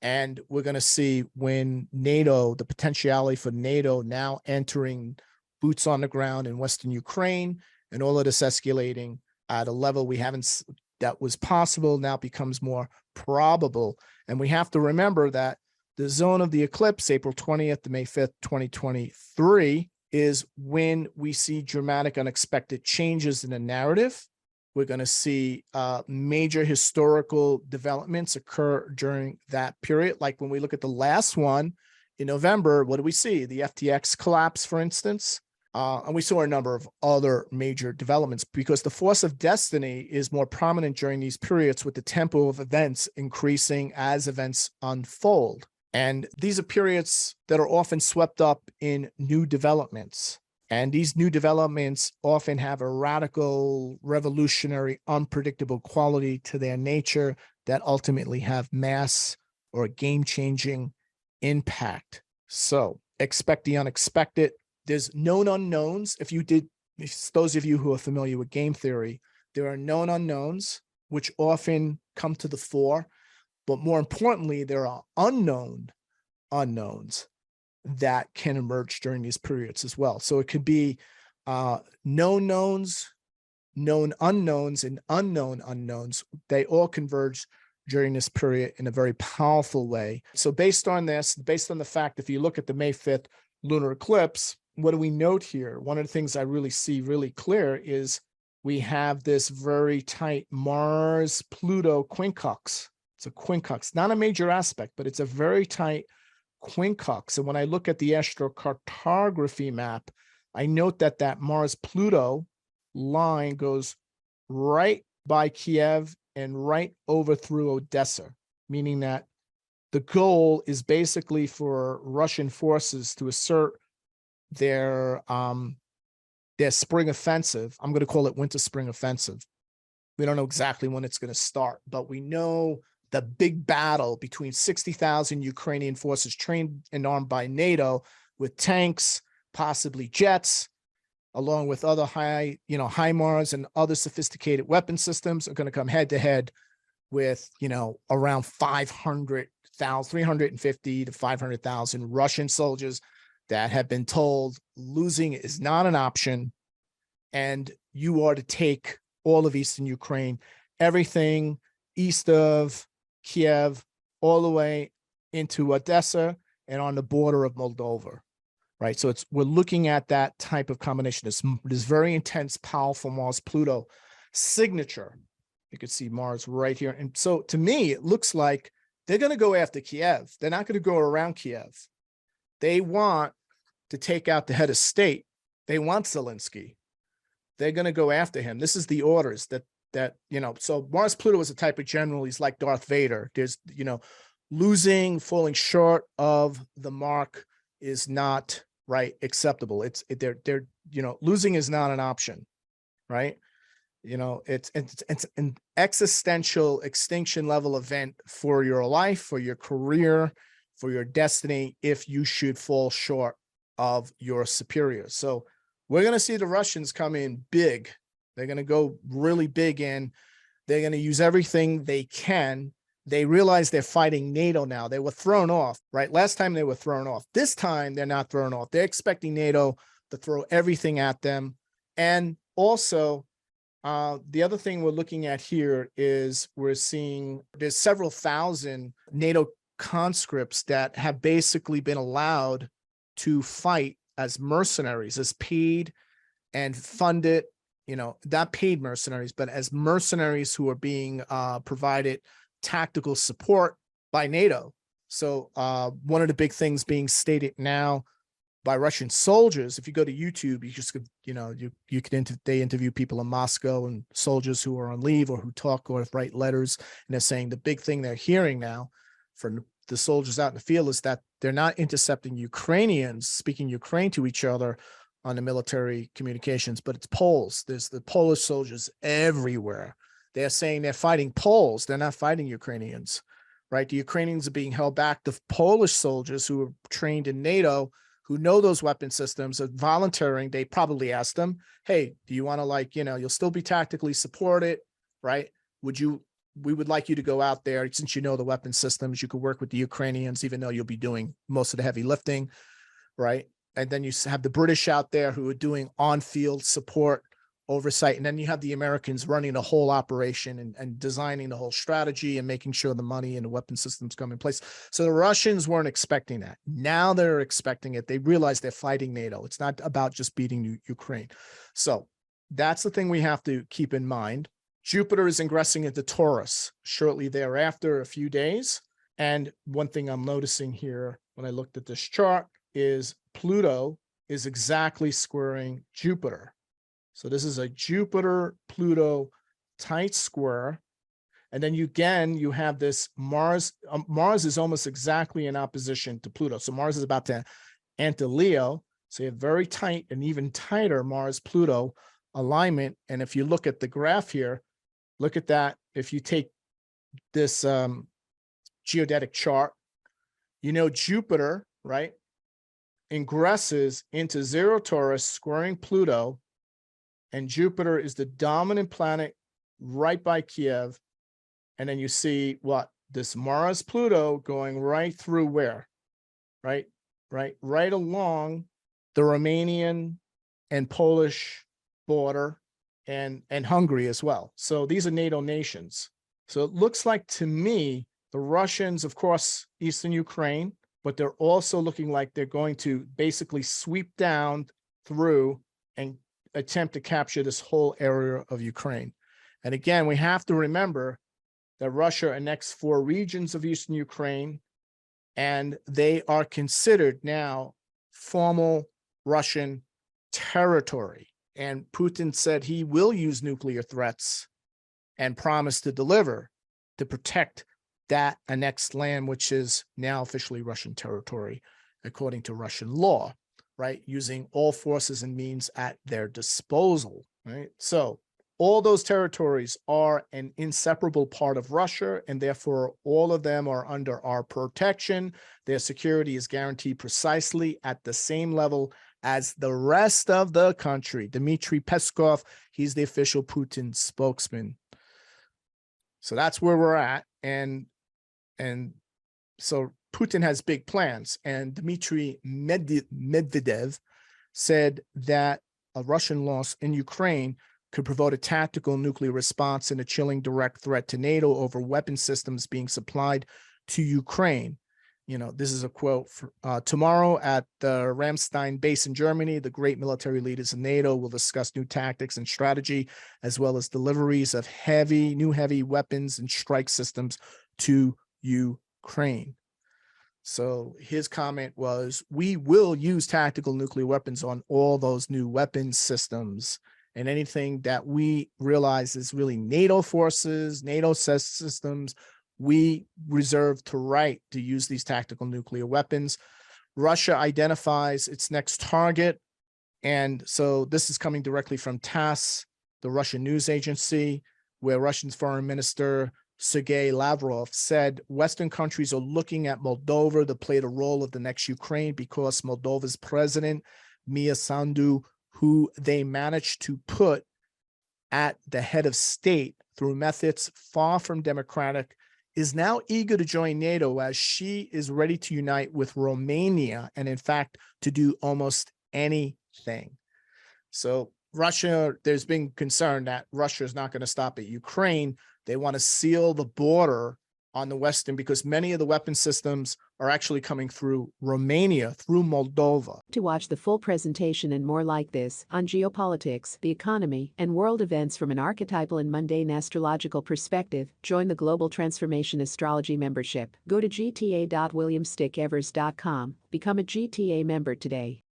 And we're going to see when NATO, the potentiality for NATO now entering boots on the ground in Western Ukraine, and all of this escalating at a level we haven't, that was possible, now becomes more probable. And we have to remember that the zone of the eclipse, April 20th to May 5th, 2023, is when we see dramatic, unexpected changes in the narrative. We're going to see major historical developments occur during that period. Like when we look at the last one in November, what do we see? The FTX collapse, for instance. And we saw a number of other major developments because the force of destiny is more prominent during these periods, with the tempo of events increasing as events unfold. And these are periods that are often swept up in new developments. And these new developments often have a radical, revolutionary, unpredictable quality to their nature that ultimately have mass or game-changing impact. So expect the unexpected. There's known unknowns. If those of you who are familiar with game theory, there are known unknowns, which often come to the fore. But more importantly, there are unknown unknowns that can emerge during these periods as well. So it could be known knowns, known unknowns, and unknown unknowns. They all converge during this period in a very powerful way. So based on this, based on the fact, if you look at the May 5th lunar eclipse, what do we note here? One of the things I really see really clear is we have this very tight Mars-Pluto quincunx. It's a quincunx, not a major aspect, but it's a very tight quincunx. And when I look at the AstroCartoGraphy map, I note that that Mars-Pluto line goes right by Kyiv and right over through Odessa, meaning that the goal is basically for Russian forces to assert their spring offensive. I'm going to call it winter-spring offensive. We don't know exactly when it's going to start, but we know the big battle between 60,000 Ukrainian forces trained and armed by NATO with tanks, possibly jets, along with other HIMARS and other sophisticated weapon systems, are going to come head to head with, around 350 to 500,000 Russian soldiers that have been told losing is not an option. And you are to take all of Eastern Ukraine, everything east of Kyiv, all the way into Odessa and on the border of Moldova, right? So we're looking at that type of combination. This very intense, powerful Mars-Pluto signature. You can see Mars right here. And so to me, it looks like they're going to go after Kyiv. They're not going to go around Kyiv. They want to take out the head of state. They want Zelensky. They're going to go after him. This is the orders that so Mars-Pluto is a type of general. He's like Darth Vader. There's, losing, falling short of the mark is not acceptable. Losing is not an option, right? It's an existential extinction level event for your life, for your career, for your destiny, if you should fall short of your superiors. So we're going to see the Russians come in big. They're going to go really big in. They're going to use everything they can. They realize they're fighting NATO now. They were thrown off, right? Last time they were thrown off. This time they're not thrown off. They're expecting NATO to throw everything at them. And also, the other thing we're looking at here is we're seeing there's several thousand NATO conscripts that have basically been allowed to fight as mercenaries, as paid and funded, not paid mercenaries, but as mercenaries who are being provided tactical support by NATO. So one of the big things being stated now by Russian soldiers, if you go to YouTube, you just could, they interview people in Moscow and soldiers who are on leave or who talk or write letters, and they're saying the big thing they're hearing now from the soldiers out in the field is that they're not intercepting Ukrainians speaking Ukraine to each other on the military communications, but it's Poles. There's the Polish soldiers everywhere. They're saying they're fighting Poles. They're not fighting Ukrainians, right? The Ukrainians are being held back. The Polish soldiers who are trained in NATO, who know those weapon systems, are volunteering. They probably asked them, hey, do you want to you'll still be tactically supported, right? Would you we would like you to go out there, since you know the weapon systems, you could work with the Ukrainians, even though you'll be doing most of the heavy lifting, right? And then you have the British out there who are doing on-field support oversight. And then you have the Americans running the whole operation and designing the whole strategy and making sure the money and the weapon systems come in place. So the Russians weren't expecting that. Now they're expecting it. They realize they're fighting NATO. It's not about just beating Ukraine. So that's the thing we have to keep in mind. Jupiter is ingressing into Taurus shortly thereafter, a few days. And one thing I'm noticing here when I looked at this chart is Pluto is exactly squaring Jupiter. So this is a Jupiter-Pluto tight square. And then you have this Mars. Mars is almost exactly in opposition to Pluto. So Mars is about to enter Leo. So you have very tight and even tighter Mars-Pluto alignment. And if you look at the graph here, look at that. If you take this geodetic chart, Jupiter, right, ingresses into 0 Taurus, squaring Pluto. And Jupiter is the dominant planet right by Kyiv. And then you see what? This Mars-Pluto going right through where? Right along the Romanian and Polish border and Hungary as well. So these are NATO nations. So it looks like to me, the Russians, of course, Eastern Ukraine, but they're also looking like they're going to basically sweep down through and attempt to capture this whole area of Ukraine. And again, we have to remember that Russia annexed 4 regions of Eastern Ukraine, and they are considered now formal Russian territory. And Putin said he will use nuclear threats and promised to deliver to protect that annexed land, which is now officially Russian territory, according to Russian law, right? Using all forces and means at their disposal, right? So all those territories are an inseparable part of Russia, and therefore all of them are under our protection. Their security is guaranteed precisely at the same level as the rest of the country. Dmitry Peskov, he's the official Putin spokesman. So that's where we're at. And so Putin has big plans. And Dmitry Medvedev said that a Russian loss in Ukraine could provoke a tactical nuclear response and a chilling direct threat to NATO over weapon systems being supplied to Ukraine. This is a quote tomorrow at the Ramstein base in Germany. The great military leaders in NATO will discuss new tactics and strategy, as well as deliveries of new heavy weapons and strike systems to Ukraine. So his comment was, we will use tactical nuclear weapons on all those new weapons systems, and anything that we realize is really NATO forces, NATO systems, we reserve the right to use these tactical nuclear weapons. Russia identifies its next target. And so this is coming directly from TASS, the Russian news agency, where Russian Foreign Minister Sergei Lavrov said Western countries are looking at Moldova to play the role of the next Ukraine because Moldova's president, Mia Sandu, who they managed to put at the head of state through methods far from democratic, is now eager to join NATO, as she is ready to unite with Romania and, in fact, to do almost anything. So Russia, there's been concern that Russia is not going to stop at Ukraine. They want to seal the border on the Western, because many of the weapon systems are actually coming through Romania, through Moldova. To watch the full presentation and more like this on geopolitics, the economy, and world events from an archetypal and mundane astrological perspective, join the Global Transformation Astrology membership. Go to gta.williamstickevers.com. Become a GTA member today.